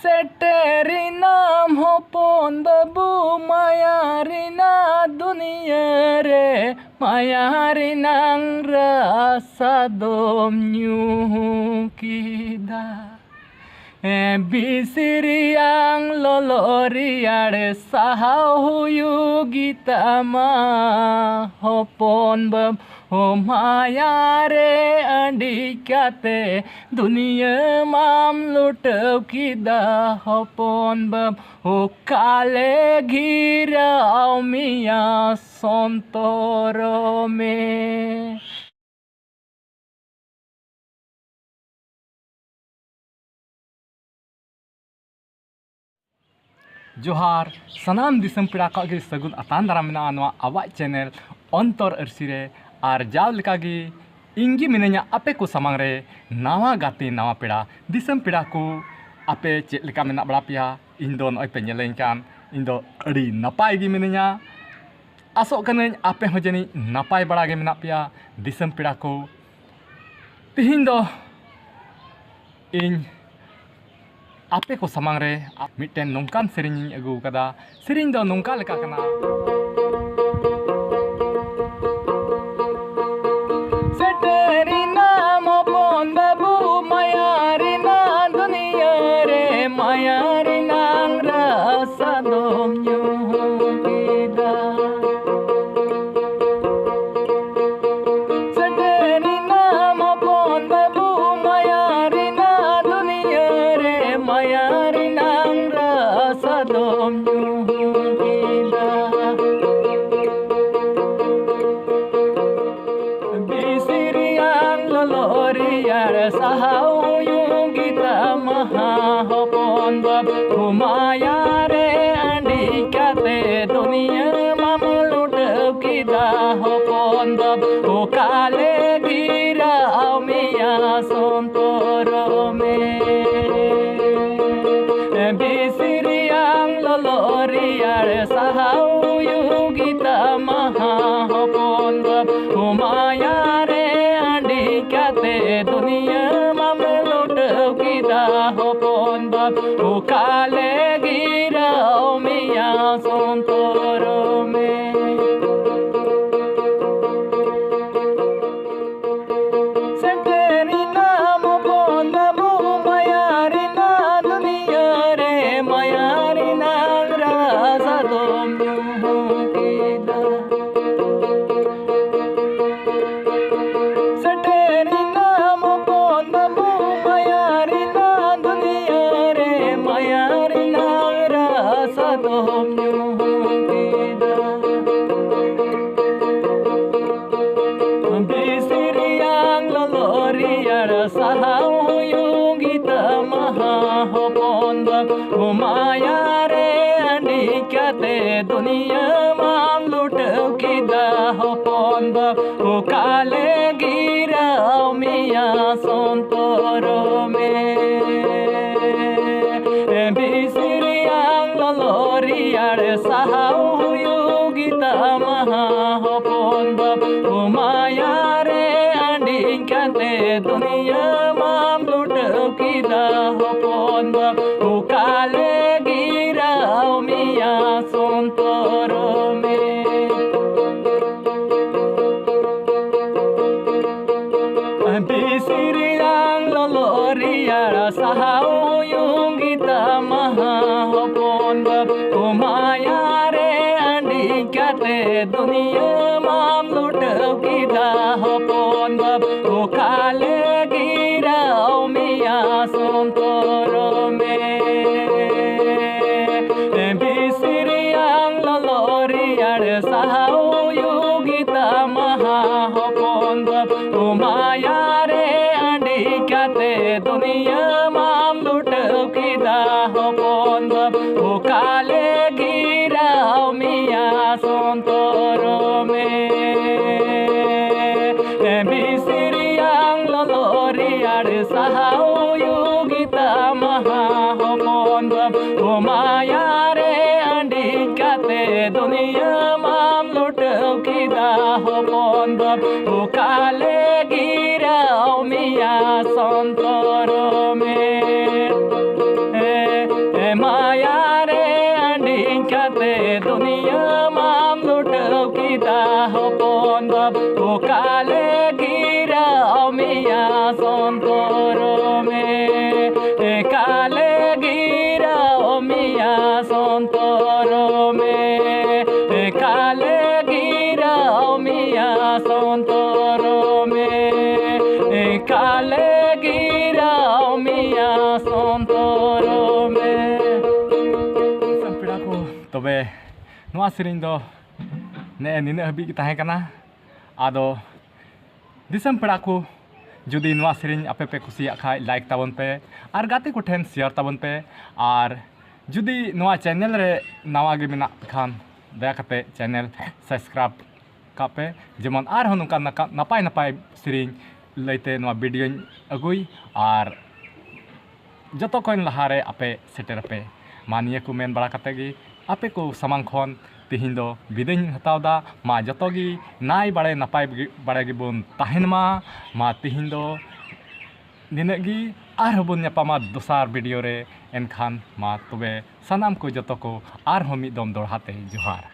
Seterina hopon babu mayarina dunia re mayarinang rasa domnyu kida bisiriang loloriare sahahuyu gitama hopon bab mayare andikate dunia mam lutaw kida hopon bab kale ghirao miya sontoro me. जोहार सनाम दिसम पेड़ा को सगुन अतान दारा मेना नवा आवाज channel अंतर अरसीरे और जाव लेकागी इंगी मिनेኛ आपे को सामांग रे नवा गाते नवा पेड़ा दिसम पेड़ा को आपे चेक लेका मेना बड़ा पिया इन दो नय पे नेलें कान इन दो अड़ी नपाय गी मिनेኛ आसो कने आपे हो जनी नपाय बड़ा गे मेना पिया दिसम पेड़ा को तिहिन दो इन आपे को सामांग रे मिटेन नोंकान सेरिंग अगु कदा सेरिंग दो नोंका लेका कना सेटेरिना मोपन बाबू मायारिना दुनिया रे मायारिना रसा दोमन्यु किदा सेटेरिना मोपन बाबू मायारिना दुनिया रे mayarinang rasa domnyu kida bisiriang loloriar sahayung kita maha hopon bab humayare andikate dunia mamlut kida hopon bab kale gira miya sontoro me bisiriang loloriar sahayu gita maha hopon bab humayare andikate dunia mamlut kita hopon bab kale gira miya sontoro me seterina mopon babu mayarina dunia re mayarina rasa domnyu kida seterina mopon babu mayarina dunia re mayarina rasa domnyu kida bisiriang loloriar sahayu gita maha hopon bab humayare andikate dunia mam lutaw kida hopon bab kale gira miya sontoro me bisiriang loloriar sahayu gita maha hopon bab humayare andikate dunia mam lutaw kida hopon bab kale gira miya sontoro me bisiriang loloriar sahayung gita maha hopon bab humayare andikate dunia mam lutaw kida hopon bab kale gira miya sontoro me bisiriang loloriar sahayu gita maha hopon bab humayare andikate dunia mam lutaw kida hopon bab kale gira miya sontoro me bisiriang loloriar sahayu gita maha hopon bab humayare andikate dunia mam lutaw kida hopon bab kale gira miya sontoro me काले गिरा मिया संतर में काले गिरा मिया संतर में काले गिरा मिया संतर में पेड़ा को तबे नवा सेरिंग दो ने निना हबी ताहे कना आदो दिसम पेड़ा को जुदी नवा सेरिंग आपे पे कुसिया खाय लाइक ताबन पे और गाते को ठेन शेयर ताबन पे और जुदी नवा चैनल रे नवा गे मेना खान दया कते चैनल सब्सक्राइब कापे जेमन आर हन नुका नपाय नपाय सेरिंग लैते नवा वीडियो अगुई और जतो कोइन लहारे आपे सेटर पे मानिया को मेन बड़ा कते गी आपे को समांग खन तिहिन दो विदाय हतावदा मा जतो गी नाय बाड़े नपाय बाड़े गिबुन ताहेन मा तिहिन दो निने गी आर हबुन न्यापामा दोसार वीडियो रे एनखान मा तबे सनाम को जतो को आर हम मिद दम दोड़ाते जोहार।